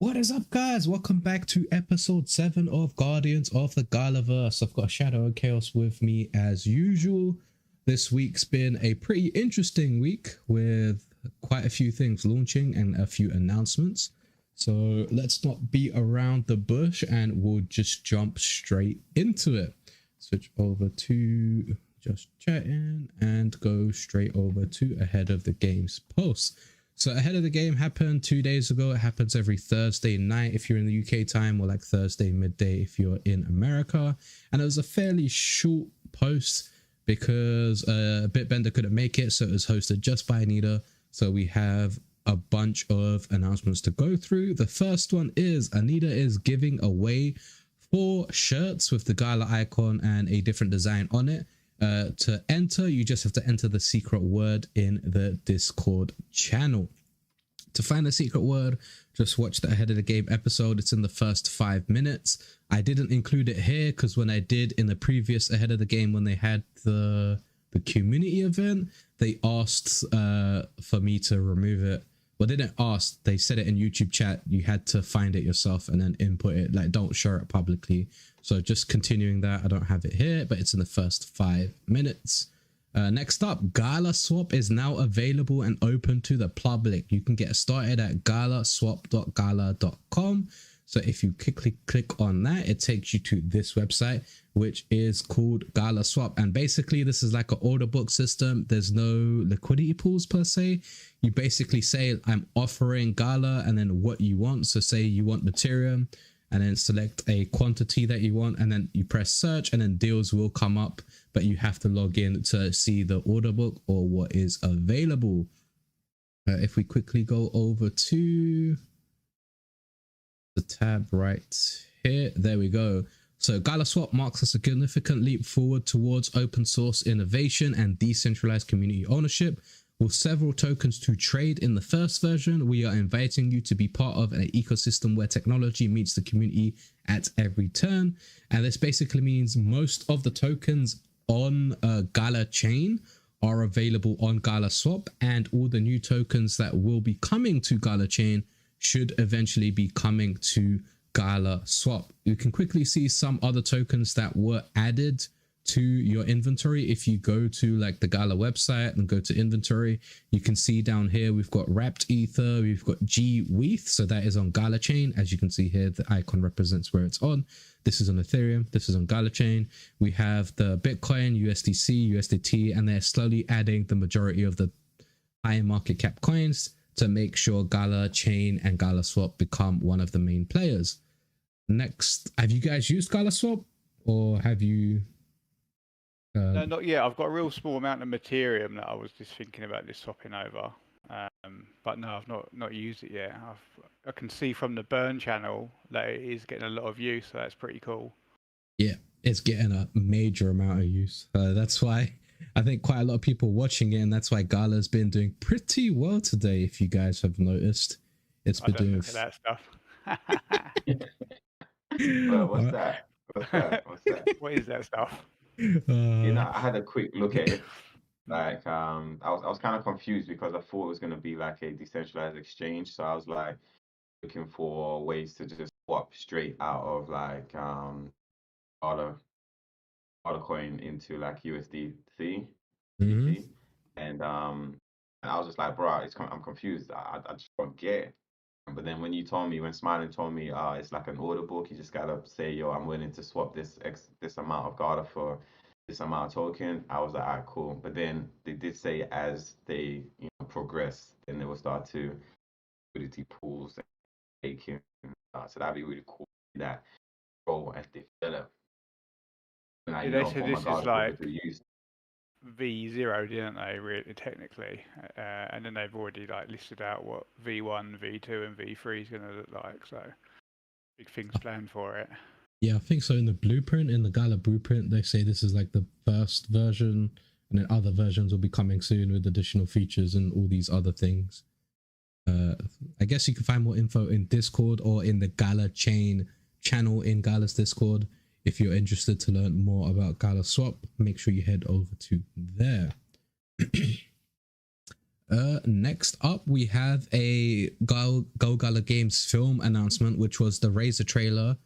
What is up, guys? Welcome back to episode 7 of Guardians of the Galaverse. I've got Shadow and Khaos with me as usual. This week's been a pretty interesting week with quite a few things launching and a few announcements. So let's not beat around the bush and we'll just jump straight into it. Switch over to just chatting and go straight over to Ahead of the Games post. So Ahead of the Game happened 2 days ago. It happens every Thursday night if you're in the UK time, or like Thursday midday if you're in America. And it was a fairly short post because Bitbender couldn't make it, so it was hosted just by Anita. So we have a bunch of announcements to go through. The first one is Anita is giving away 4 shirts with the Gala icon and a different design on it. To enter, you just have to enter the secret word in the Discord channel. To find the secret word, just watch the Ahead of the Game episode. It's in the first 5 minutes. I didn't include it here because when I did in the previous Ahead of the Game, when they had the community event, they asked for me to remove it. Well, they didn't ask, they said it in YouTube chat. You had to find it yourself and then input it, like don't share it publicly. So just continuing that, I don't have it here, but it's in the first 5 minutes. Next up, Gala Swap is now available and open to the public. You can get started at galaswap.gala.com. So if you quickly click on that, it takes you to this website, which is called Gala Swap. And basically this is like an order book system. There's no liquidity pools per se. You basically say, I'm offering Gala and then what you want. So say you want Materium and then select a quantity that you want and then you press search and then deals will come up, but you have to log in to see the order book or what is available. If we quickly go over to the tab right here, there we go. So Gala Swap marks a significant leap forward towards open source innovation and decentralized community ownership. With several tokens to trade in the first version, we are inviting you to be part of an ecosystem where technology meets the community at every turn. And this basically means most of the tokens on Gala chain are available on Gala Swap, and all the new tokens that will be coming to Gala chain should eventually be coming to Gala Swap. You can quickly see some other tokens that were added to your inventory. If you go to like the Gala website and go to inventory, you can see down here we've got wrapped ether, we've got GWETH, so that is on Gala chain. As you can see here, the icon represents where it's on. This is on Ethereum, this is on Gala chain. We have the Bitcoin, USDC, USDT, and they're slowly adding the majority of the higher market cap coins to make sure Gala chain and Gala Swap become one of the main players. Next, have you guys used Gala Swap, or have you? No, not yet. I've got a real small amount of Materium that I was just thinking about just swapping over. But no, I've not used it yet. I can see from the burn channel that it is getting a lot of use, so that's pretty cool. Yeah, it's getting a major amount of use. That's why I think quite a lot of people watching it, and that's why Gala's been doing pretty well today. If you guys have noticed, it's been doing that stuff. Well, what's that? What's that? What is that stuff? I had a quick look at it. Like, I was kind of confused because I thought it was going to be like a decentralized exchange. So I was like looking for ways to just swap straight out of like other coin into like USDC. And I was just like, bro, I'm confused. I just don't get it. But then when Smiling told me, it's like an order book, you just gotta say, yo, I'm willing to swap this amount of Gala for this amount of token. I was like, all right, cool. But then they did say as they progress, then they will start to liquidity pools and taking. So that'd be really cool. That grow as they develop. And they said this is like V0, didn't they? Really, technically, and then they've already like listed out what V1, V2, and V3 is going to look like. So big things planned for it. Yeah, I think so. In the blueprint, in the Gala blueprint, they say this is like the first version, and then other versions will be coming soon with additional features and all these other things. I guess you can find more info in Discord or in the Gala chain channel in Gala's Discord. If you're interested to learn more about Gala Swap, make sure you head over to there. Next up, we have a Gala Games film announcement, which was the Razor trailer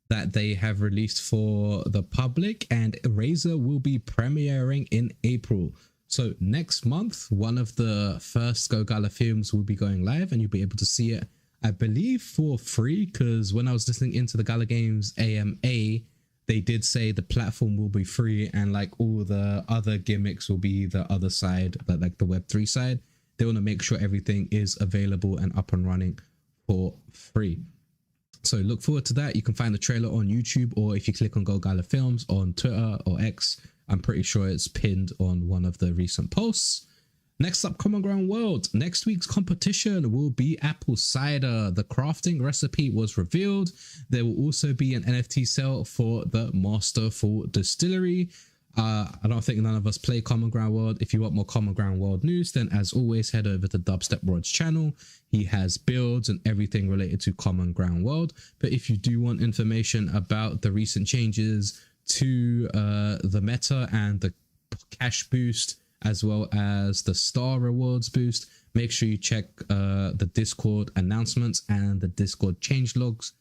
that they have released for the public, and Razor will be premiering in April. So next month, one of the first Gala Films will be going live, and you'll be able to see it, I believe, for free, because when I was listening into the Gala Games AMA, they did say the platform will be free, and like all the other gimmicks will be the other side, but like the Web3 side. They want to make sure everything is available and up and running for free. So look forward to that. You can find the trailer on YouTube, or if you click on Go Gala Films on Twitter or X, I'm pretty sure it's pinned on one of the recent posts. Next up, Common Ground World. Next week's competition will be apple cider. The crafting recipe was revealed. There will also be an NFT sale for the Masterful Distillery. I don't think none of us play Common Ground World. If you want more Common Ground World news, then as always, head over to Dubstep Rod's channel. He has builds and everything related to Common Ground World. But if you do want information about the recent changes to the meta and the cash boost, as well as the star rewards boost, make sure you check the Discord announcements and the Discord changelogs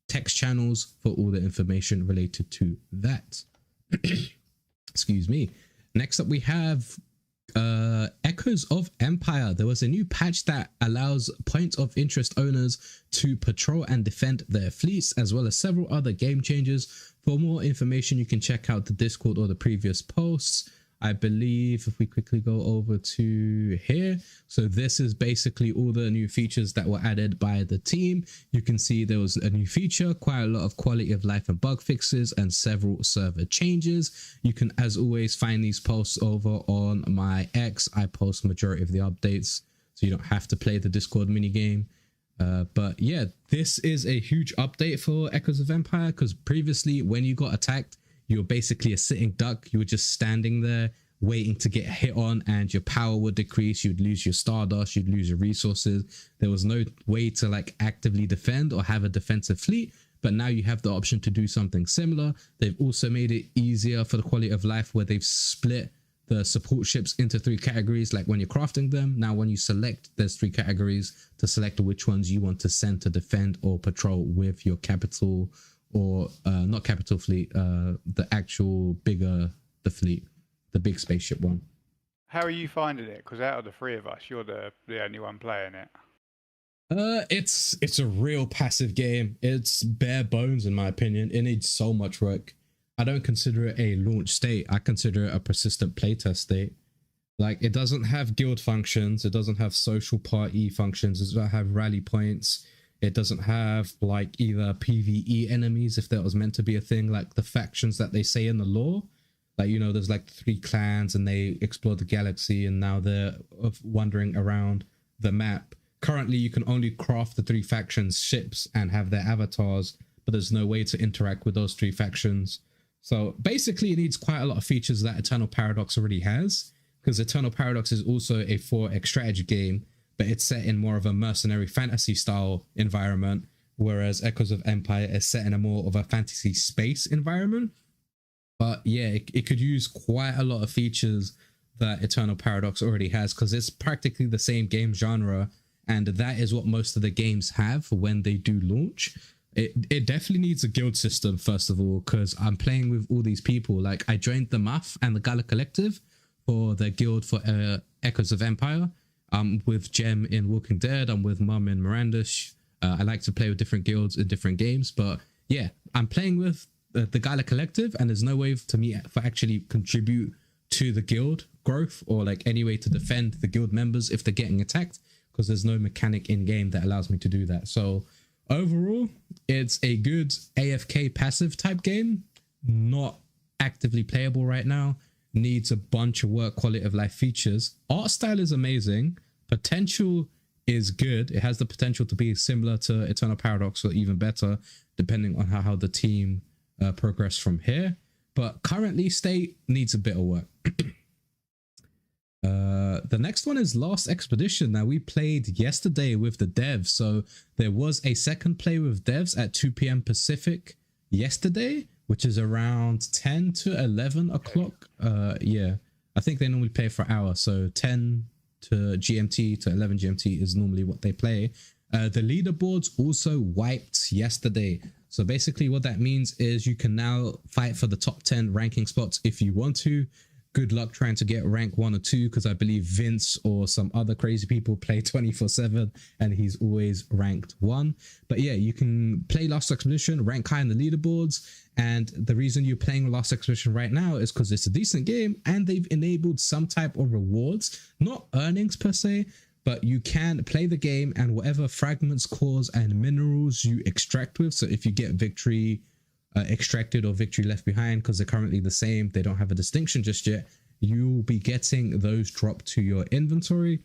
text channels for all the information related to that. Excuse me. Next up, we have Echoes of Empire. There was a new patch that allows point of interest owners to patrol and defend their fleets, as well as several other game changes. For more information, you can check out the Discord or the previous posts. I believe if we quickly go over to here, so this is basically all the new features that were added by the team. You can see there was a new feature, quite a lot of quality of life and bug fixes, and several server changes. You can, as always, find these posts over on my X. I post majority of the updates, so you don't have to play the Discord minigame. But yeah, this is a huge update for Echoes of Empire, because previously when you got attacked, you were basically a sitting duck. You were just standing there waiting to get hit on, and your power would decrease. You'd lose your stardust, you'd lose your resources. There was no way to like actively defend or have a defensive fleet, but now you have the option to do something similar. They've also made it easier for the quality of life, where they've split the support ships into 3 categories. Like when you're crafting them, now when you select, there's 3 categories to select which ones you want to send to defend or patrol with your capital, or not capital fleet, the actual bigger the fleet, the big spaceship one. How are you finding it? Because out of the 3 of us, you're the only one playing it. It's a real passive game. It's bare bones in my opinion. It needs so much work. I don't consider it a launch state. I consider it a persistent playtest state. Like, it doesn't have guild functions. It doesn't have social party functions. It doesn't have rally points. It doesn't have like either PvE enemies, if that was meant to be a thing, like the factions that they say in the lore. Like, you know, there's like 3 clans and they explored the galaxy and now they're wandering around the map. Currently, you can only craft the 3 factions ships and have their avatars, but there's no way to interact with those 3 factions. So basically, it needs quite a lot of features that Eternal Paradox already has, because Eternal Paradox is also a 4X strategy game, but it's set in more of a mercenary fantasy style environment, whereas Echoes of Empire is set in a more of a fantasy space environment. But yeah, it could use quite a lot of features that Eternal Paradox already has, because it's practically the same game genre, and that is what most of the games have when they do launch. It definitely needs a guild system, first of all, because I'm playing with all these people. Like, I joined the MUF and the Gala Collective for the guild for Echoes of Empire. I'm with Jem in Walking Dead. I'm with Mum in Miranda. I like to play with different guilds in different games. But yeah, I'm playing with the Gala Collective, and there's no way for me to actually contribute to the guild growth or like any way to defend the guild members if they're getting attacked, because there's no mechanic in game that allows me to do that. So overall, it's a good AFK passive type game, not actively playable right now. Needs a bunch of work, quality of life features. Art style is amazing. Potential is good. It has the potential to be similar to Eternal Paradox or even better, depending on how the team progress from here. But currently, state needs a bit of work. The next one is Last Expedition. Now, we played yesterday with the devs, so there was a second play with devs at 2 p.m. Pacific yesterday, which is around 10 to 11 o'clock. Yeah, I think they normally play for an hour, so 10 to GMT to 11 GMT is normally what they play. The leaderboards also wiped yesterday. So basically what that means is you can now fight for the top 10 ranking spots if you want to. Good luck trying to get rank 1 or 2, because I believe Vince or some other crazy people play 24/7 and he's always ranked 1. But yeah, you can play Last Expedition, rank high in the leaderboards, and the reason you're playing Last Expedition right now is because it's a decent game and they've enabled some type of rewards, not earnings per se, but you can play the game and whatever fragments, cores, and minerals you extract with. So if you get victory extracted or victory left behind, because they're currently the same, they don't have a distinction just yet, you'll be getting those dropped to your inventory.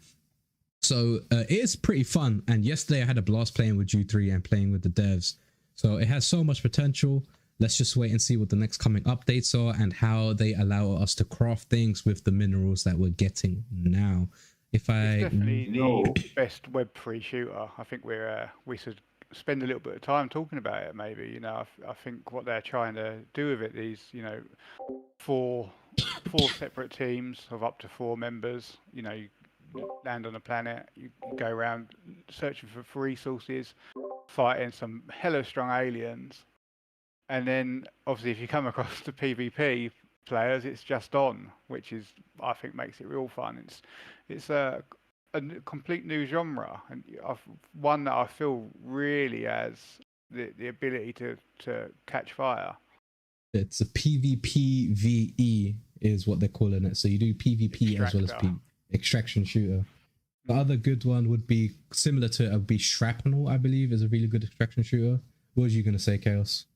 So it's pretty fun, and yesterday I had a blast playing with U3 and playing with the devs, so it has so much potential. Let's just wait and see what the next coming updates are and how they allow us to craft things with the minerals that we're getting now. It's definitely the best Web3 shooter. I think we should spend a little bit of time talking about it, maybe. You know, I think what they're trying to do with it is, you know, four separate teams of up to 4 members. You know, you land on a planet, you go around searching for resources, fighting some hella strong aliens, and then obviously if you come across the PvP players, it's just on, which is, I think, makes it real fun. It's a complete new genre, and one that I feel really has the ability to catch fire. It's a PvPvE is what they're calling it. So you do PvP as well as extraction shooter. The other good one would be similar to it, would be Shrapnel, I believe, is a really good extraction shooter. What was you going to say, Khaos?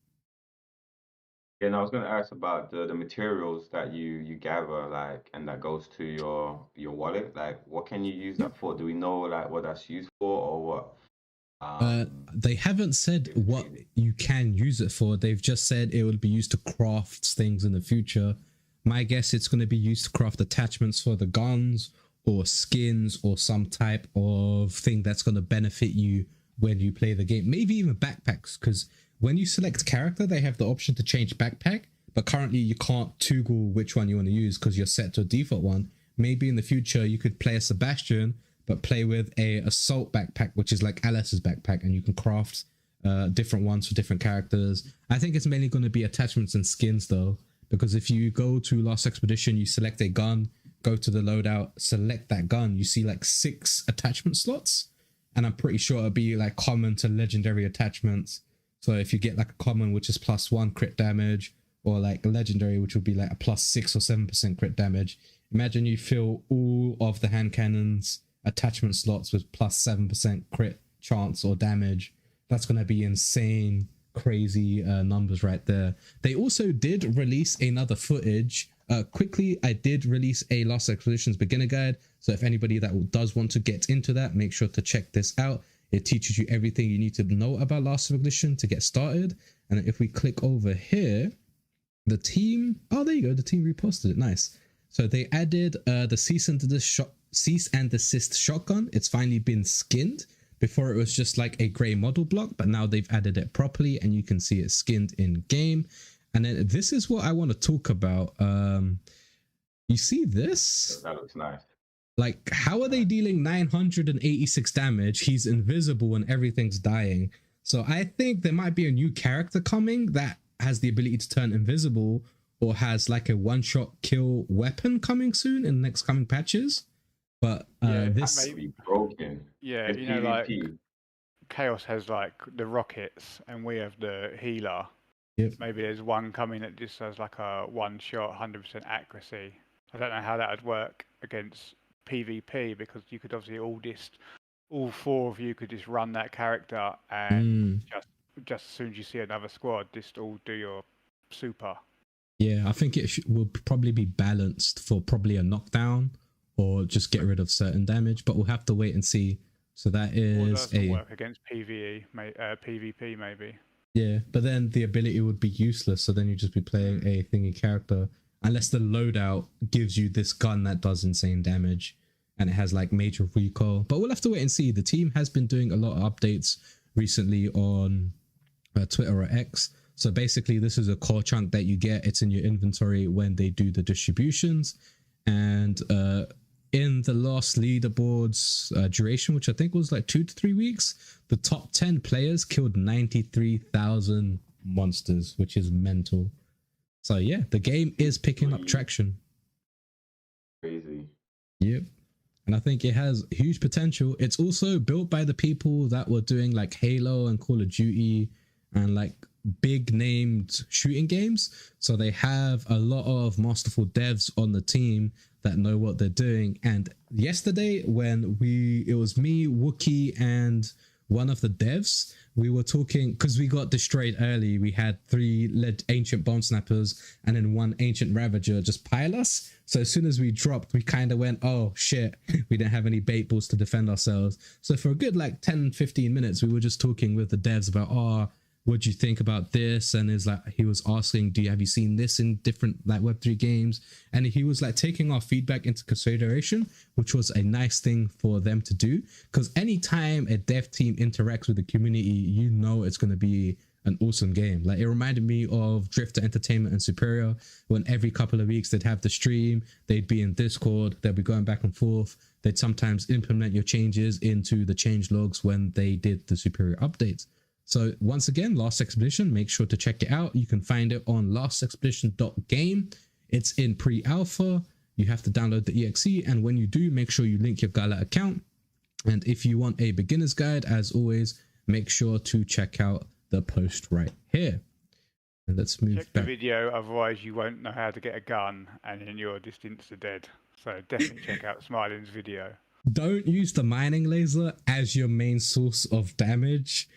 Yeah, and I was going to ask about the materials that you gather, like, and that goes to your wallet. Like, what can you use that for? Do we know like what that's used for, or what? They haven't said what you can use it for. They've just said it will be used to craft things in the future. My guess it's going to be used to craft attachments for the guns or skins or some type of thing that's going to benefit you when you play the game. Maybe even backpacks, because when you select character, they have the option to change backpack, but currently you can't toggle which one you want to use because you're set to a default one. Maybe in the future you could play a Sebastian, but play with a assault backpack, which is like Alice's backpack, and you can craft different ones for different characters. I think it's mainly going to be attachments and skins though, because if you go to Last Expedition, you select a gun, go to the loadout, select that gun, you see like 6 attachment slots, and I'm pretty sure it'll be like common to legendary attachments. So if you get like a common, which is +1 crit damage, or like a legendary, which would be like a +6 or 7% crit damage, imagine you fill all of the hand cannons attachment slots with +7% crit chance or damage. That's going to be insane, crazy numbers right there. They also did release another footage. Quickly, I did release a Last Expeditions beginner guide, so if anybody that does want to get into that, make sure to check this out. It teaches you everything you need to know about Last Expedition to get started. And if we click over here, the team, oh, there you go, the team reposted it. Nice. So they added the cease and desist shotgun. It's finally been skinned. Before it was just like a gray model block, but now they've added it properly and you can see it skinned in game. And then this is what I want to talk about. You see this? That looks nice. Like, how are they dealing 986 damage? He's invisible and everything's dying. So I think there might be a new character coming that has the ability to turn invisible, or has like a one-shot kill weapon coming soon in the next coming patches. But this may be broken. Yeah, it's you know, PvP. like Khaos has like the rockets and we have the healer. Yep. Maybe there's one coming that just has like a one-shot 100% accuracy. I don't know how that would work against PvP, because you could obviously all 4 of you could just run that character and just as soon as you see another squad, just all do your super. Yeah, I think it will probably be balanced for probably a knockdown or just get rid of certain damage, but we'll have to wait and see. So that is work against PvP maybe. Yeah, but then the ability would be useless, so then you just be playing a thingy character. Unless the loadout gives you this gun that does insane damage and it has like major recoil. But we'll have to wait and see. The team has been doing a lot of updates recently on Twitter or X. So basically this is a core chunk that you get. It's in your inventory when they do the distributions. And in the last leaderboard's duration, which I think was like 2 to 3 weeks, the top 10 players killed 93,000 monsters, which is mental. So yeah, the game is picking up traction. Crazy. Yep. And I think it has huge potential. It's also built by the people that were doing like Halo and Call of Duty and like big named shooting games. So they have a lot of masterful devs on the team that know what they're doing. And yesterday when it was me, Wookie, and one of the devs, we were talking because we got destroyed early. We had 3 ancient bomb snappers and then 1 ancient ravager just pile us. So as soon as we dropped, we kind of went, oh shit, we didn't have any bait balls to defend ourselves. So for a good like 10-15 minutes, we were just talking with the devs about, what do you think about this? And is like, he was asking, have you seen this in different like Web3 games? And he was like taking our feedback into consideration, which was a nice thing for them to do. Because anytime a dev team interacts with the community, you know it's going to be an awesome game. Like it reminded me of Drifter Entertainment and Superior, when every couple of weeks they'd have the stream, they'd be in Discord, they'd be going back and forth. They'd sometimes implement your changes into the change logs when they did the Superior updates. So once again, Last Expedition, make sure to check it out. You can find it on lastexpedition.game. It's in pre-alpha. You have to download the exe, and when you do, make sure you link your Gala account. And if you want a beginner's guide, as always, make sure to check out the post right here. And let's move check back. the video, otherwise you won't know how to get a gun, and then you're just insta-dead. So definitely check out Smiling's video. Don't use the mining laser as your main source of damage.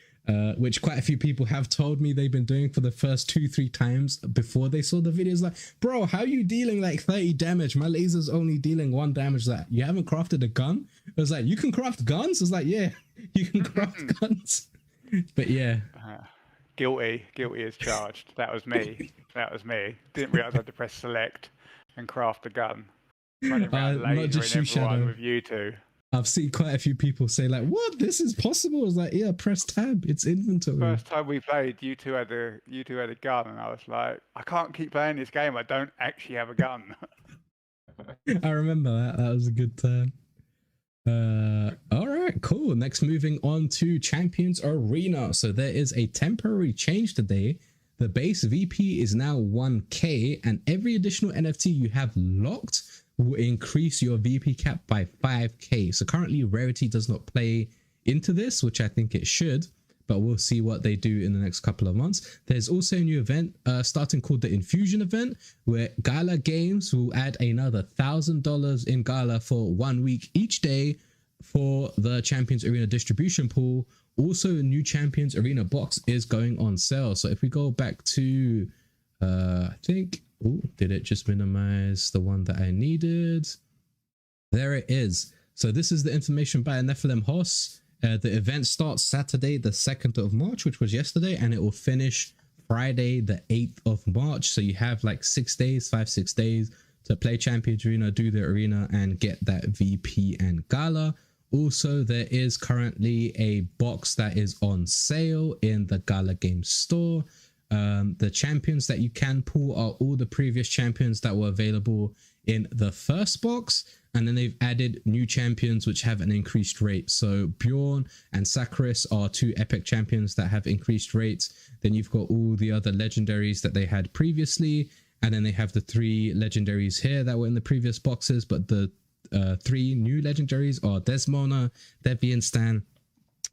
Which quite a few people have told me they've been doing for the first 2-3 times before they saw the videos. Like, bro, how are you dealing like 30 damage? My laser's only dealing 1 damage. That you haven't crafted a gun? I was like, you can craft guns? I was like, yeah, you can craft guns. But yeah. Guilty as charged. That was me. Didn't realize I had to press select and craft a gun. Running around not just you, Shadow. With you two. I've seen quite a few people say like, what? This is possible? I was like, yeah, press tab. It's inventory. First time we played, you two had a gun, and I was like, I can't keep playing this game. I don't actually have a gun. I remember that. That was a good time. All right, cool. Next, moving on to Champions Arena. So there is a temporary change today. The base VP is now 1K, and every additional NFT you have locked will increase your VP cap by 5K. So currently Rarity does not play into this, which I think it should, but we'll see what they do in the next couple of months. There's also a new event starting called the Infusion event, where Gala Games will add another $1,000 in Gala for 1 week each day for the Champions Arena distribution pool. Also, new Champions Arena box is going on sale. So if we go back to I think, did it just minimize the one that I needed? There it is. So this is the information by Nephilim Hoss. The event starts Saturday, the 2nd of March, which was yesterday, and it will finish Friday, the 8th of March. So you have like 6 days, 5-6 days to play Champions Arena, do the arena, and get that VP and Gala. Also, there is currently a box that is on sale in the Gala Games store. The champions that you can pull are all the previous champions that were available in the first box, and then they've added new champions which have an increased rate. So Bjorn and Sakharis are 2 epic champions that have increased rates. Then you've got all the other legendaries that they had previously, and then they have the 3 legendaries here that were in the previous boxes, but the 3 new legendaries are Desmona, Deviant Stan,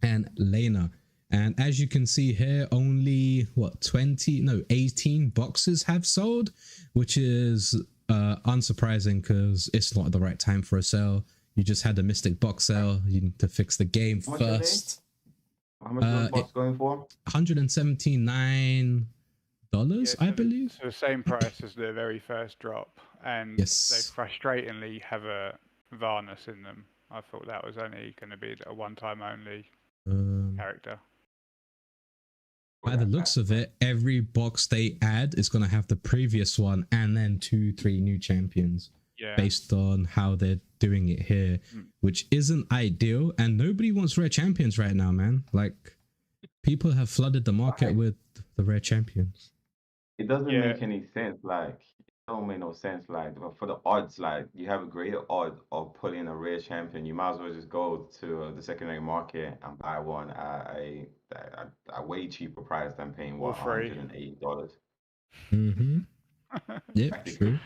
and Lena. And as you can see here, only 18 boxes have sold, which is unsurprising because it's not the right time for a sale. You just had a Mystic box sale. You need to fix the game first. How much is the box going for? $179, I believe. So the same price as the very first drop, and yes, they frustratingly have a Varnus in them. I thought that was only going to be a one-time only character. By the looks of it, every box they add is going to have the previous one and then 2-3 new champions, based on how they're doing it here, which isn't ideal. And nobody wants rare champions right now, man. Like, people have flooded the market with the rare champions. It doesn't make any sense. Like, don't make no sense. Like for the odds, like you have a greater odd of pulling a rare champion. You might as well just go to the secondary market and buy one at a way cheaper price than paying All what free. $180. Mm-hmm. Yep, true.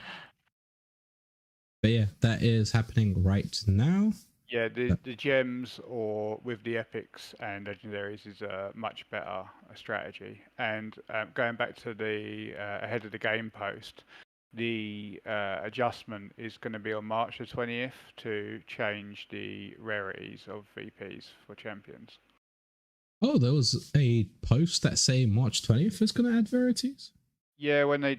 But yeah, that is happening right now. Yeah, the gems or with the epics and legendaries is a much better strategy. And going back to the ahead of the game post, the adjustment is going to be on March the 20th to change the rarities of VPs for champions. Oh, there was a post that say March 20th is going to add rarities? Yeah, when they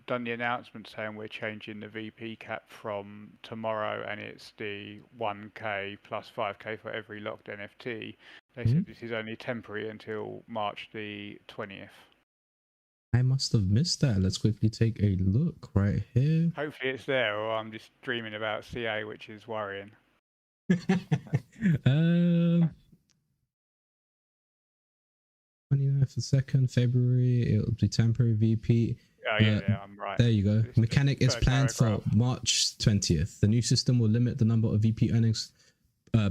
done the announcement saying we're changing the VP cap from tomorrow and it's the 1k plus 5k for every locked NFT, they said this is only temporary until March the 20th. I must have missed that. Let's quickly take a look right here. Hopefully it's there, or I'm just dreaming about CA, which is worrying. 29th of 2nd February, it'll be temporary VP. Oh, yeah, I'm right. There you go. Mechanic is planned for March 20th. The new system will limit the number of VP earnings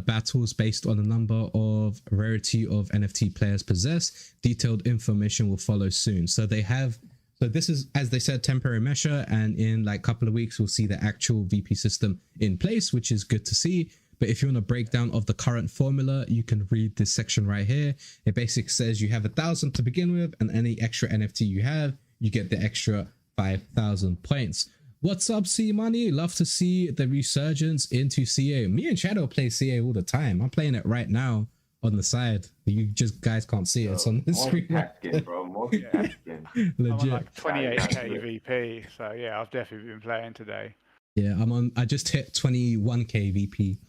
battles based on the number of rarity of NFT players possess. Detailed information will follow soon. So this is, as they said, temporary measure, and in like a couple of weeks we'll see the actual VP system in place, which is good to see. But if you want a breakdown of the current formula, you can read this section right here. It basically says you have 1,000 to begin with, and any extra NFT you have, you get the extra 5,000 points. What's up, C Money? Love to see the resurgence into CA. Me and Shadow play CA all the time. I'm playing it right now on the side. You just guys can't see it. It's on the screen. Multitasking, bro. Multitasking. Legit. I'm on like 28k VP, so yeah, I've definitely been playing today. Yeah, I just hit 21k VP.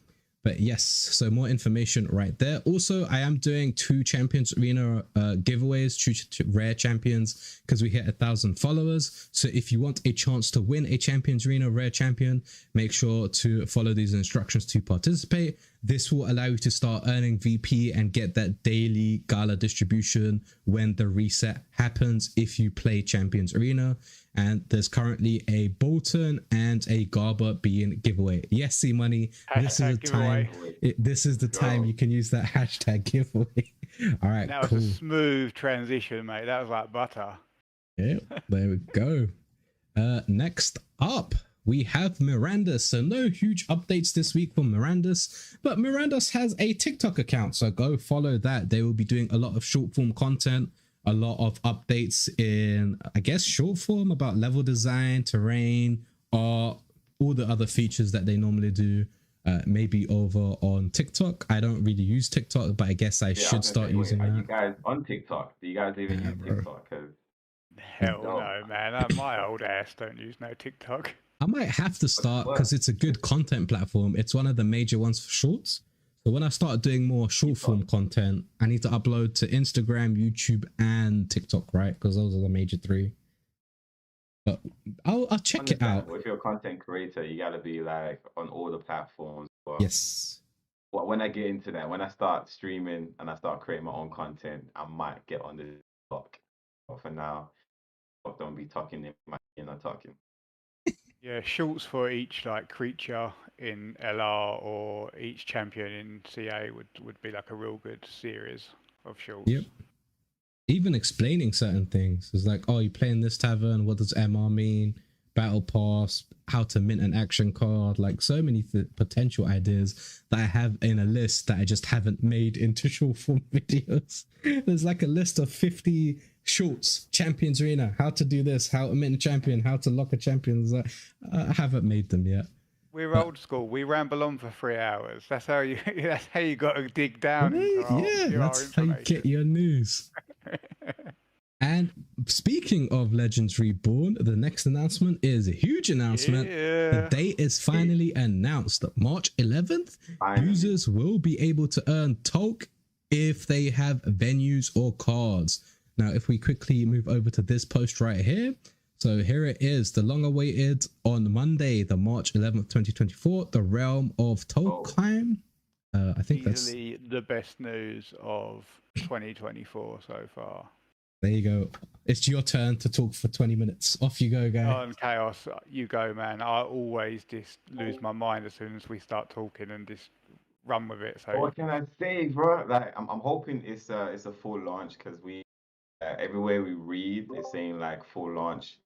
But yes, so more information right there. Also, I am doing 2 Champions Arena giveaways, 2 rare champions, because we hit 1,000 followers. So if you want a chance to win a Champions Arena rare champion, make sure to follow these instructions to participate. This will allow you to start earning VP and get that daily Gala distribution when the reset happens if you play Champions Arena. And there's currently a Bolton and a Garber being giveaway. Yes, C Money. This is the time. This is the time you can use that hashtag giveaway. All right, that was a smooth transition, mate. That was like butter. Yeah, there we go. Next up, we have Mirandus. So no huge updates this week from Mirandus, but Mirandus has a TikTok account, so go follow that. They will be doing a lot of short form content, a lot of updates in, I guess, short form about level design, terrain, art, all the other features that they normally do. Maybe over on TikTok. I don't really use TikTok, but I guess I should start using that. Are you guys on TikTok? Do you guys even use TikTok? Hell no, man. My old ass don't use no TikTok. I might have to start because it's a good content platform. It's one of the major ones for shorts. So when I start doing more short form content, I need to upload to Instagram, YouTube, and TikTok, right? Because those are the major 3. But I'll check it out. If you're a content creator, you gotta be like on all the platforms. But yes. Well, when I get into that, when I start streaming and I start creating my own content, I might get on the TikTok. But for now, don't be talking in my inner talking. Yeah, shorts for each like creature in LR or each champion in CA would be like a real good series of shorts. Yep. Even explaining certain things. It's like, oh, you play in this tavern, what does MR mean? Battle pass, how to mint an action card, like so many potential ideas that I have in a list that I just haven't made into short form videos. There's like a list of 50 shorts, Champions Arena, how to do this, how to mint a champion, how to lock a champion. I haven't made them yet. We're old school. We ramble on for 3 hours. That's how you got to dig down. That's how you get your news. And speaking of Legends Reborn, the next announcement is a huge announcement. The date is finally announced. March 11th, users will be able to earn Tolk if they have venues or cards. Now, if we quickly move over to this post right here. So here it is, the long awaited on Monday, the March 11th, 2024, the Realm of Tolkheim. I think easily the best news of 2024 so far. There you go. It's your turn to talk for 20 minutes. Off you go, guy. On Khaos, you go, man. I always just lose my mind as soon as we start talking and just run with it. So What can I say, bro? Like, I'm hoping it's a full launch because we everywhere we read it's saying like full launch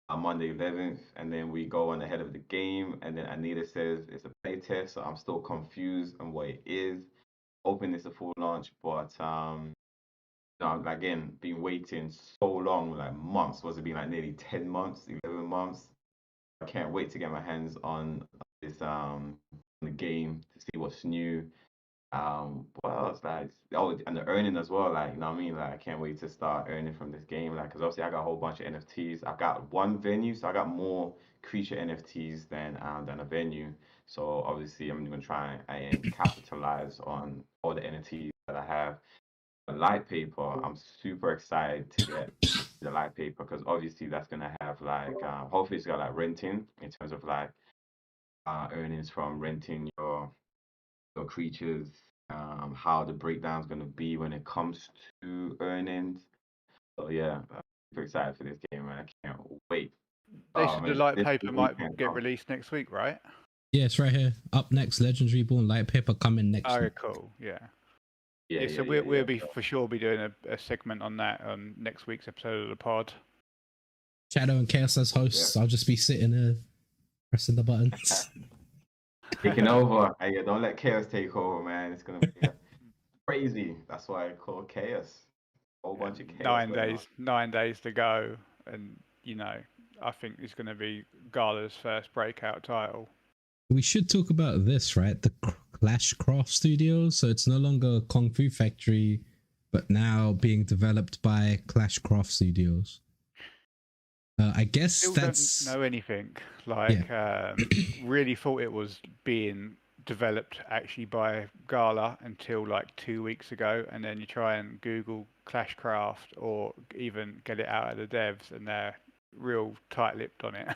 on Monday 11th, and then we go on ahead of the game, and then Anita says it's a play test, so I'm still confused on what it is. Hoping it's a full launch, but no, again, been waiting so long, like months. Was it been like nearly 10 months, 11 months? I can't wait to get my hands on this the game to see what's new. What else? Like, oh, and the earning as well. Like, you know what I mean? Like, I can't wait to start earning from this game. Like, because obviously I got a whole bunch of NFTs. I got one venue, so I got more creature NFTs than a venue. So obviously I'm gonna try and capitalize on all the NFTs that I have. The light paper, I'm super excited to get the light paper because obviously that's gonna have like hopefully it's got like renting in terms of like earnings from renting your creatures, how the breakdown's gonna be when it comes to earnings. So yeah, I'm super excited for this game, man. I can't wait. they Oh said the man, light this paper might weekend get comes. released next week, right? Yeah, it's right here. Up next, Legendary Born light paper coming next Oh, week. cool. Yeah. Yeah, Yeah. yeah, So yeah, we'll yeah. be for sure be doing a segment on that on next week's episode of the pod. Shadow and Chaos as hosts. I'll just be sitting there pressing the buttons. Taking over. Hey, yeah, don't let chaos take over, man. It's gonna be crazy. That's why I call chaos. Whole Yeah, bunch of chaos going on. 9 days to go, and I think it's going to be Gala's first breakout title. We should talk about this, right? The Clashcraft Studios. So it's no longer Kung Fu Factory, but now being developed by Clashcraft Studios. I guess Still that's don't know anything. Like, really thought it was being developed actually by Gala until like 2 weeks ago, and then you try and Google Clashcraft or even get it out of the devs, and they're real tight-lipped on it.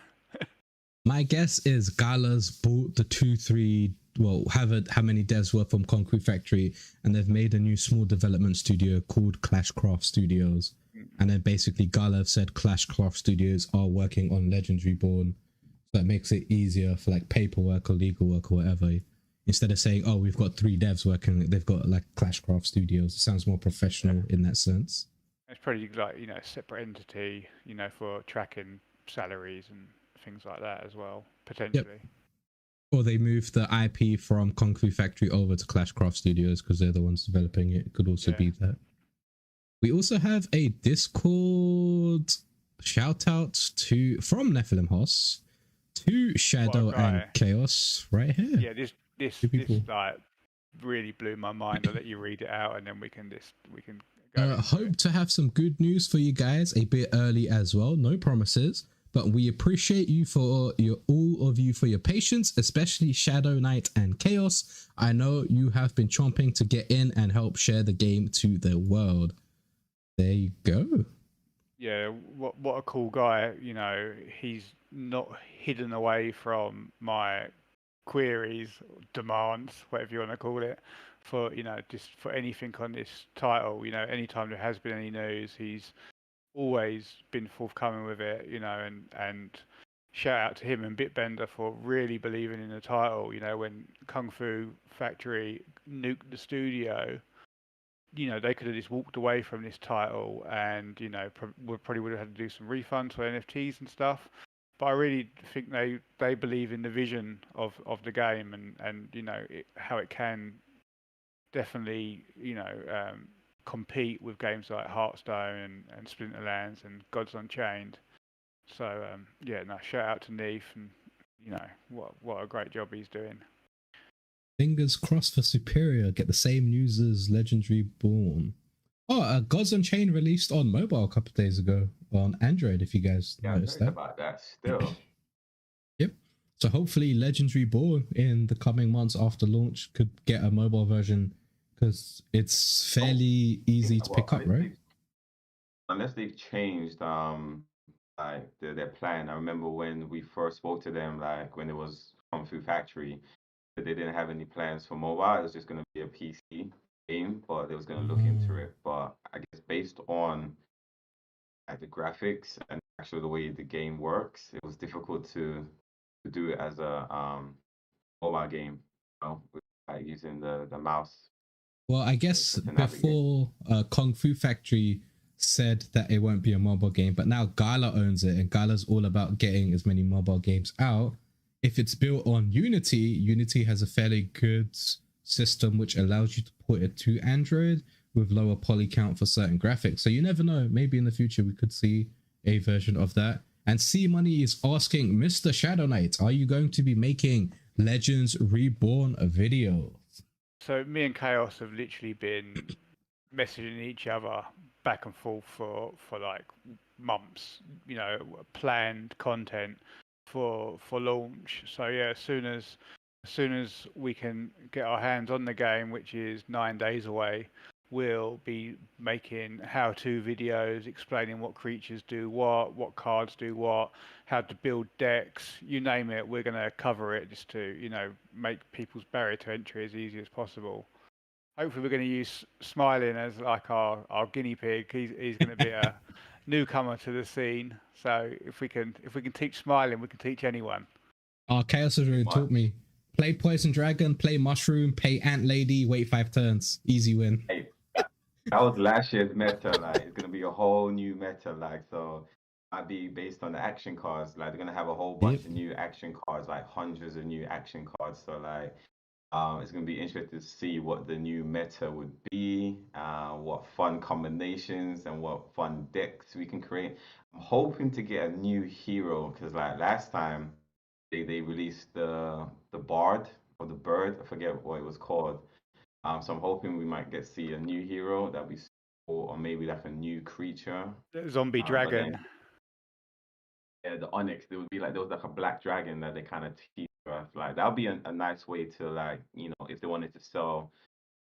My guess is Gala's bought the 2-3, well, how many devs were from Concrete Factory, and they've made a new small development studio called Clashcraft Studios. And then basically Gala have said Clashcraft Studios are working on Legendary Born. So that makes it easier for like paperwork or legal work or whatever. Instead of saying, oh, we've got 3 devs working, they've got like Clashcraft Studios. It sounds more professional in that sense. It's probably like, separate entity, for tracking salaries and things like that as well, potentially. Yep. Or they moved the IP from Kung Fu Factory over to Clashcraft Studios because they're the ones developing it. It could also be that. We also have a Discord shout out from Nephilim Hoss to Shadow and Chaos right here. Yeah, this like really blew my mind. I'll let you read it out and then we can go. Hope to have some good news for you guys a bit early as well. No promises, but we appreciate you for all of you for your patience, especially Shadowknyte and Khaos. I know you have been chomping to get in and help share the game to the world. There you go. Yeah, what a cool guy. He's not hidden away from my queries, demands, whatever you want to call it, for just for anything on this title. Anytime there has been any news, he's always been forthcoming with it. And shout out to him and Bitbender for really believing in the title. When Kung Fu Factory nuked the studio, they could have just walked away from this title and, probably would have had to do some refunds for NFTs and stuff. But I really think they believe in the vision of the game and how it can definitely, compete with games like Hearthstone and Splinterlands and Gods Unchained. So, shout out to Neef and, what a great job he's doing. Fingers crossed for Superior. Get the same news as Legendary Born. Oh, Gods Unchained released on mobile a couple of days ago on Android, if you guys noticed that. About that still. Yep. So hopefully Legendary Born in the coming months after launch could get a mobile version because it's fairly easy to pick up, right? Unless they've changed like their plan. I remember when we first spoke to them, like when it was Kung Fu Factory, that they didn't have any plans for mobile. It was just going to be a PC game, but they was going to look into it. But I guess based on like the graphics and actually the way the game works. It was difficult to do it as a mobile game, with, like using the mouse Well, I guess to navigate. before Kung Fu Factory said that it won't be a mobile game, but now Gala owns it, and Gala's all about getting as many mobile games out. If it's built on Unity, Unity has a fairly good system which allows you to put it to Android with lower poly count for certain graphics. So you never know, maybe in the future we could see a version of that. And C Money is asking, Mr. Shadowknyte, are you going to be making Legends Reborn a video? So me and Khaos have literally been messaging each other back and forth for like months, you know, planned content for launch. So yeah, as soon as we can get our hands on the game, which is 9 days away, we'll be making how-to videos explaining what creatures do what cards do what, how to build decks, you name it. We're going to cover it just to, you know, make people's barrier to entry as easy as possible. Hopefully we're going to use Smiling as like our guinea pig. He's going to be a newcomer to the scene. So if we can teach Smiling, we can teach anyone. Chaos has already taught me. Play Poison Dragon, play Mushroom, pay Ant Lady, wait 5 turns. Easy win. Hey, that was last year's meta. Like, it's gonna be a whole new meta. Like, so might be based on the action cards. Like, they're gonna have a whole bunch of new action cards, like hundreds of new action cards. So like, it's gonna be interesting to see what the new meta would be, what fun combinations and what fun decks we can create. I'm hoping to get a new hero because like last time they released the Bard or the Bird. I forget what it was called. So I'm hoping we might get to see a new hero that we saw, or maybe like a new creature. The zombie dragon. Yeah, the Onyx. There was like a black dragon that they kind of teased us. Like that would be a nice way to, like, you know, if they wanted to sell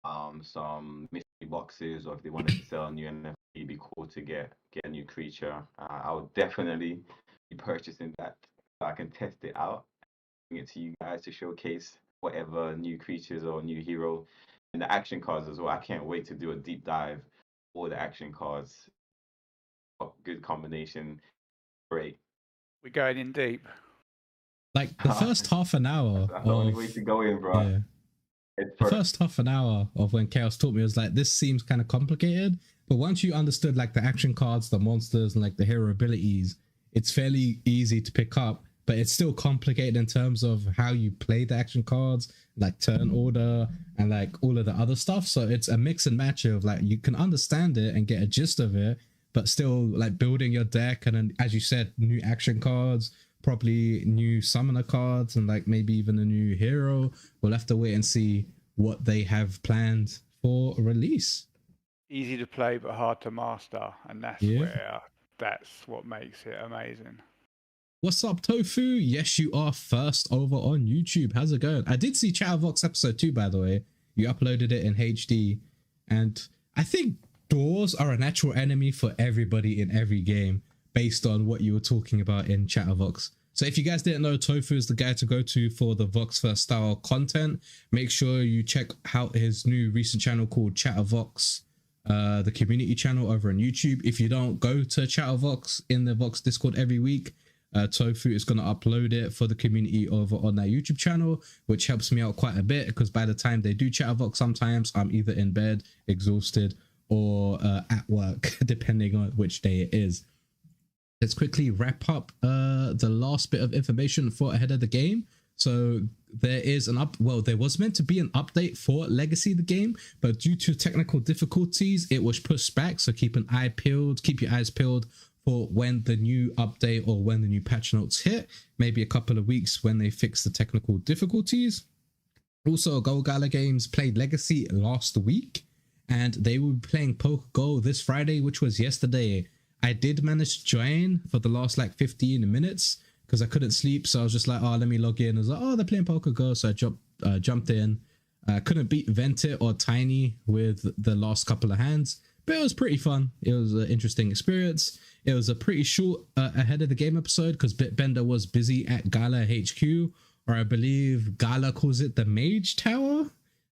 some mystery boxes, or if they wanted to sell a new NFT, it'd be cool to get a new creature. I would definitely be purchasing that so I can test it out, bring it to you guys to showcase whatever new creatures or new hero. And the action cards as well. I can't wait to do a deep dive for the action cards. Good combination. Great. We're going in deep. Like the first half an hour. That's the only way to go in, bro. Yeah. The first half an hour of when Chaos taught me, I was like, this seems kind of complicated. But once you understood like the action cards, the monsters, and like the hero abilities, it's fairly easy to pick up. But it's still complicated in terms of how you play the action cards, like turn order and like all of the other stuff. So it's a mix and match of like, you can understand it and get a gist of it, but still like building your deck. And then, as you said, new action cards, probably new summoner cards, and like maybe even a new hero. We'll have to wait and see what they have planned for release. Easy to play, but hard to master. And that's what makes it amazing. What's up, Tofu? Yes, you are first over on YouTube. How's it going? I did see Chatterbox episode 2, by the way. You uploaded it in HD. And I think doors are a natural enemy for everybody in every game, based on what you were talking about in Chatterbox. So if you guys didn't know, Tofu is the guy to go to for the Voxverse style content. Make sure you check out his new recent channel called Chatterbox, the community channel over on YouTube. If you don't go to Chatterbox in the Vox Discord every week, Tofu is going to upload it for the community over on that YouTube channel, which helps me out quite a bit, because by the time they do Chatterbox, sometimes I'm either in bed, exhausted, or at work, depending on which day it is. Let's quickly wrap up the last bit of information for ahead of the game. So there is there was meant to be an update for Legacy the game, but due to technical difficulties, it was pushed back. So keep your eyes peeled for when the new update or when the new patch notes hit, maybe a couple of weeks when they fix the technical difficulties. Also, Gala Games played Legacy last week, and they will be playing Poker Go this Friday, which was yesterday. I did manage to join for the last like 15 minutes because I couldn't sleep, so I was just like, oh, let me log in. I was like, oh, they're playing Poker Go, so I jumped in. Couldn't beat Ventit or Tiny with the last couple of hands, but it was pretty fun. It was an interesting experience. It was a pretty short ahead of the game episode because Bitbender was busy at Gala HQ, or I believe Gala calls it the Mage Tower.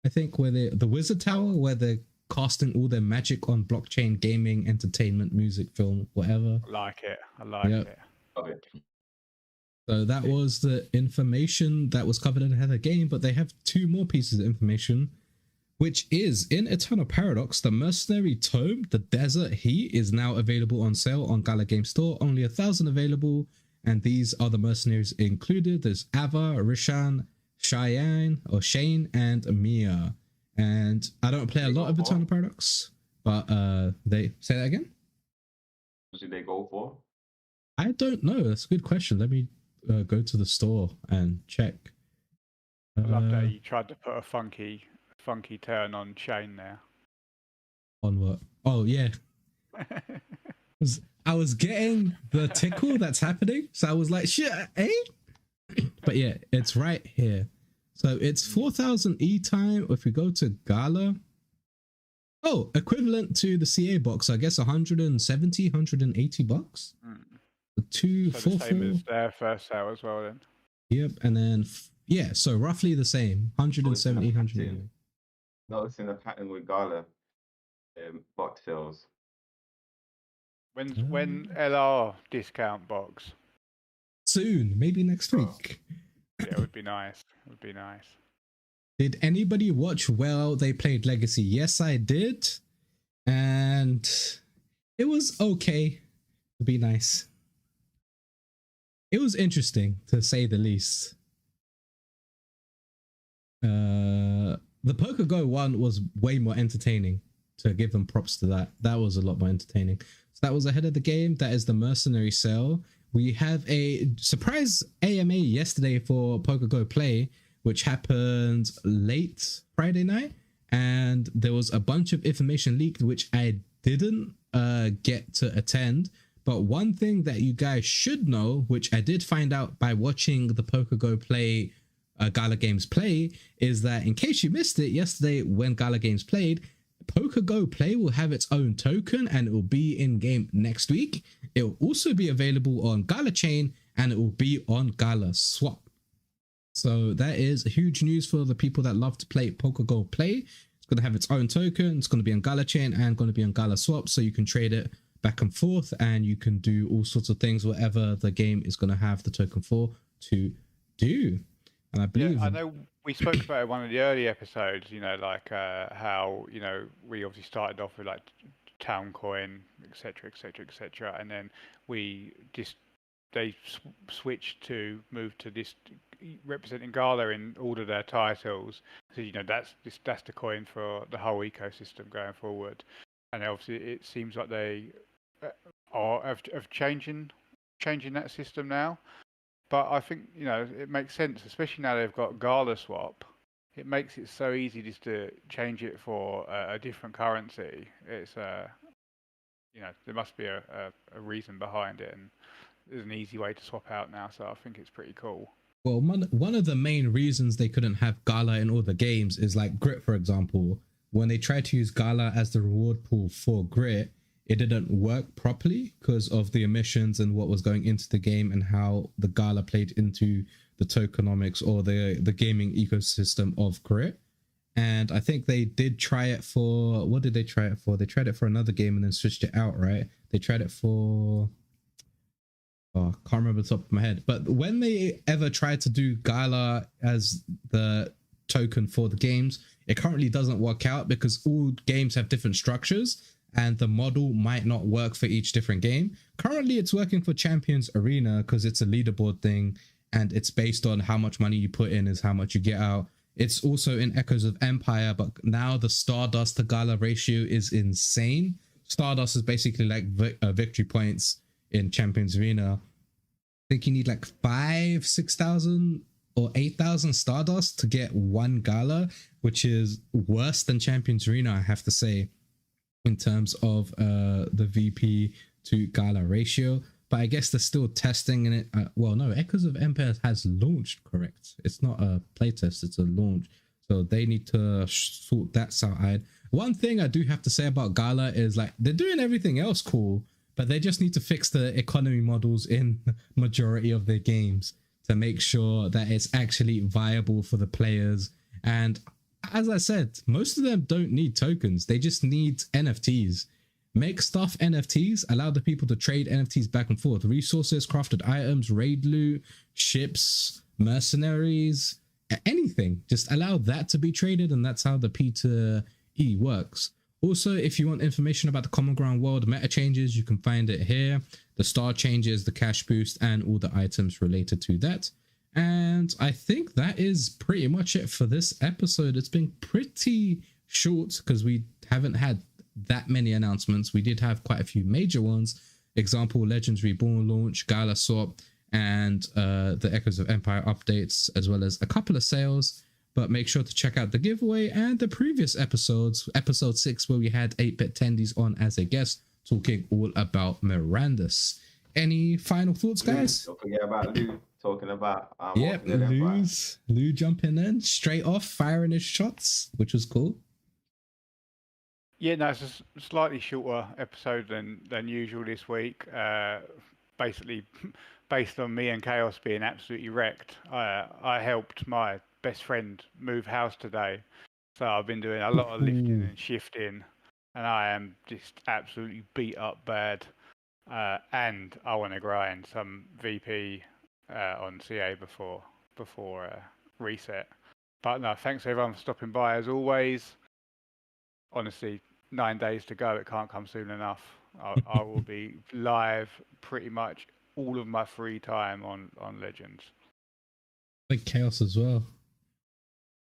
I think where the Wizard Tower, where the casting all their magic on blockchain gaming, entertainment, music, film, whatever. I like it. I like it. Okay. So that was the information that was covered in the game, but they have 2 more pieces of information, which is in Eternal Paradox, the Mercenary Tome, the Desert Heat, is now available on sale on Gala Games Store. Only 1,000 available, and these are the mercenaries included. There's Ava, Rishan, Shane, and Mia. And I don't play a lot of Eternal Paradox, but they say that again. What should they go for? I don't know. That's a good question. Let me go to the store and check. I love that you tried to put a funky turn on Shane there. On what? Oh yeah. I was getting the tickle that's happening, so I was like, shit, eh? But yeah, it's right here. So it's 4,000 e-time. If we go to Gala, oh, equivalent to the CA box, I guess 170, 180 bucks. The same as their first sale as well then. Yep, and then yeah, so roughly the same, 170, 180. Noticing a pattern with Gala box sales. When LR discount box? Soon, maybe next week. Yeah, it would be nice. It would be nice. Did anybody watch Well They Played Legacy? Yes, I did. And it was okay. To be nice. It was interesting, to say the least. The Poker Go one was way more entertaining. To give them props to that. That was a lot more entertaining. So that was ahead of the game. That is the Mercenary sale. We have a surprise AMA yesterday for Poker Go Play, which happened late Friday night. And there was a bunch of information leaked, which I didn't get to attend. But one thing that you guys should know, which I did find out by watching the Poker Go Play Gala Games play, is that in case you missed it yesterday when Gala Games played, Poker Go Play will have its own token and it will be in game next week. It will also be available on Gala Chain and it will be on Gala Swap. So that is huge news for the people that love to play Poker Go Play. It's going to have its own token. It's going to be on Gala Chain and going to be on Gala Swap, so you can trade it back and forth and you can do all sorts of things, whatever the game is going to have the token for to do. And I believe, I know we spoke about it in one of the early episodes, you know, like how, you know, we obviously started off with like Town Coin, etc., etc., etc., and then they switched to move to this representing Gala in all of their titles. So, you know, that's the coin for the whole ecosystem going forward. And obviously it seems like they are changing that system now. But I think, you know, it makes sense, especially now they've got Gala Swap. It makes it so easy just to change it for a different currency. It's, you know, there must be a reason behind it, and there's an easy way to swap out now. So I think it's pretty cool. Well, one of the main reasons they couldn't have Gala in all the games is like Grit, for example. When they tried to use Gala as the reward pool for Grit, it didn't work properly because of the emissions and what was going into the game and how the Gala played into the tokenomics or the gaming ecosystem of Grit. And I think they did try it for, what did they try it for? They tried it for another game and then switched it out, right? They tried it for, oh, I can't remember the top of my head. But when they ever tried to do Gala as the token for the games, it currently doesn't work out because all games have different structures and the model might not work for each different game. Currently it's working for Champions Arena because it's a leaderboard thing and it's based on how much money you put in is how much you get out. It's also in Echoes of Empire, but now the Stardust to Gala ratio is insane. Stardust is basically like victory points in Champions Arena. I think you need like 5,000, 6,000 or 8,000 Stardust to get one Gala, which is worse than Champions Arena, I have to say, in terms of the VP to Gala ratio. But I guess they're still testing in it. Well, no, Echoes of Empire has launched, correct? It's not a playtest, it's a launch. So they need to sort that out. One thing I do have to say about Gala is like they're doing everything else cool, but they just need to fix the economy models in the majority of their games to make sure that it's actually viable for the players. And as I said, most of them don't need tokens. They just need NFTs. Make stuff NFTs, allow the people to trade NFTs back and forth. Resources, crafted items, raid loot, ships, mercenaries, anything. Just allow that to be traded, and that's how the P2E works. Also, if you want information about the Common Ground World meta changes, you can find it here. The star changes, the cash boost, and all the items related to that. And I think that is pretty much it for this episode. It's been pretty short because we haven't had that many announcements. We did have quite a few major ones. Example, Legends Reborn launch, Gala Swap, and the Echoes of Empire updates, as well as a couple of sales. But make sure to check out the giveaway and the previous episodes, episode 6, where we had 8-Bit Tendies on as a guest, talking all about Mirandus. Any final thoughts, guys? Don't forget about Lou talking about Lou jumping in straight off, firing his shots, which was cool. Yeah, no, it's a slightly shorter episode than usual this week. Basically, based on me and Khaos being absolutely wrecked, I helped my best friend move house today. So I've been doing a lot of lifting and shifting, and I am just absolutely beat up bad. And I want to grind some VP on CA before reset. But no, thanks everyone for stopping by as always. Honestly, 9 days to go. It can't come soon enough. I will be live pretty much all of my free time on Legends. I think Khaos as well.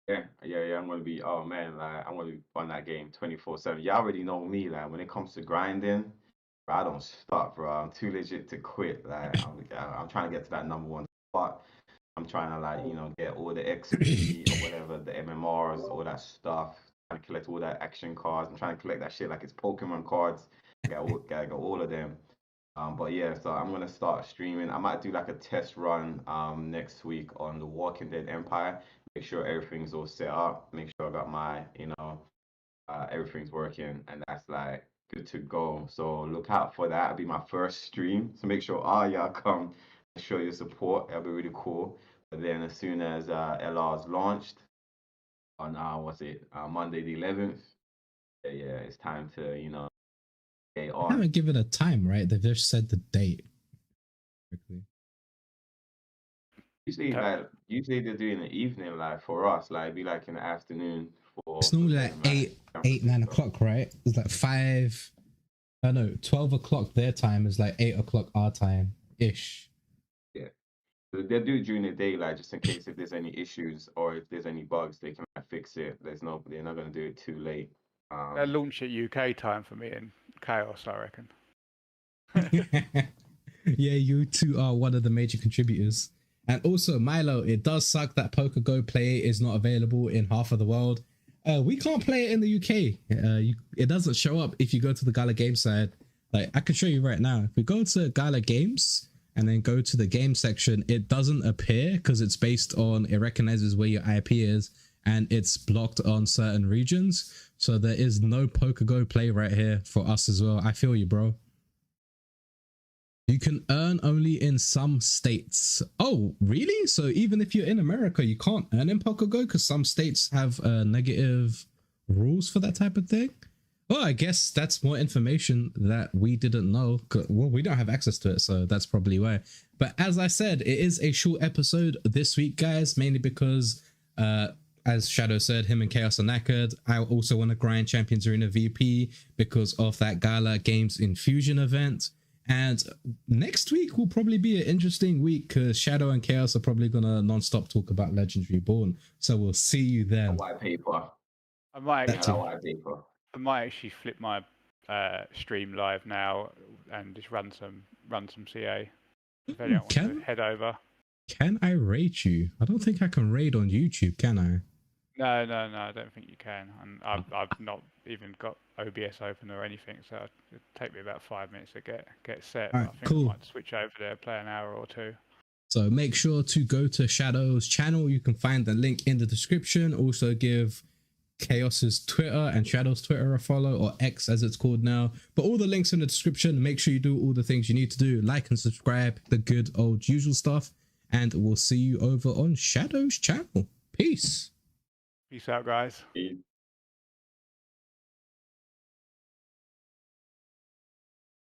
Yeah. I'm gonna be. Oh man, like I'm gonna be on that game 24/7. You already know me. Like when it comes to grinding, bro, I don't stop, bro. I'm too legit to quit. Like I'm trying to get to that #1 spot. I'm trying to get all the XP or whatever, the MMRs, all that stuff. Trying to collect all that action cards. I'm trying to collect that shit like it's Pokemon cards. Gotta go all of them. But yeah, so I'm gonna start streaming. I might do like a test run next week on the Walking Dead Empire. Make sure everything's all set up. Make sure I got my everything's working, and that's like good to go. So look out for that. It'll be my first stream. So make sure all y'all come and show your support. That'll be really cool. But then as soon as LR is launched on Monday the 11th, yeah, it's time to get on. I haven't given a time, right? They've just said the date. Usually they're doing the evening, like for us, like it'd be like in the afternoon. It's normally like 9 o'clock, right? It's like 12 o'clock their time is like 8 o'clock our time ish. Yeah, so they'll do it during the day, like just in case if there's any issues or if there's any bugs, they can fix it. They're not gonna do it too late. They'll launch at UK time for me and Khaos, I reckon. Yeah, you two are one of the major contributors. And also, Milo, it does suck that PokerGo Play is not available in half of the world. We can't play it in the UK. It doesn't show up if you go to the Gala Games side. Like, I can show you right now. If we go to Gala Games and then go to the game section, it doesn't appear because it's based on, it recognizes where your IP is and it's blocked on certain regions. So there is no PokerGo Play right here for us as well. I feel you, bro. You can earn only in some states. Oh, really? So even if you're in America, you can't earn in PokerGo because some states have negative rules for that type of thing? Well, I guess that's more information that we didn't know. Well, we don't have access to it, so that's probably why. But as I said, it is a short episode this week, guys, mainly because, as Shadow said, him and Khaos are knackered. I also want to grind Champions Arena VP because of that Gala Games Infusion event. And next week will probably be an interesting week because Shadow and Khaos are probably going to non-stop talk about Legends Reborn. So we'll see you then. White paper. I might actually flip my stream live now and just run some CA. If anyone wants to head over. Can I raid you? I don't think I can raid on YouTube, can I? No, I don't think you can. And I've not even got OBS open or anything, so it'd take me about 5 minutes to get set. All right, I think cool. I might switch over there, play an hour or two. So make sure to go to Shadow's channel. You can find the link in the description. Also give Khaos's Twitter and Shadow's Twitter a follow, or X as it's called now. But all the links in the description. Make sure you do all the things you need to do. Like and subscribe, the good old usual stuff. And we'll see you over on Shadow's channel. Peace. Peace out, guys. Peace.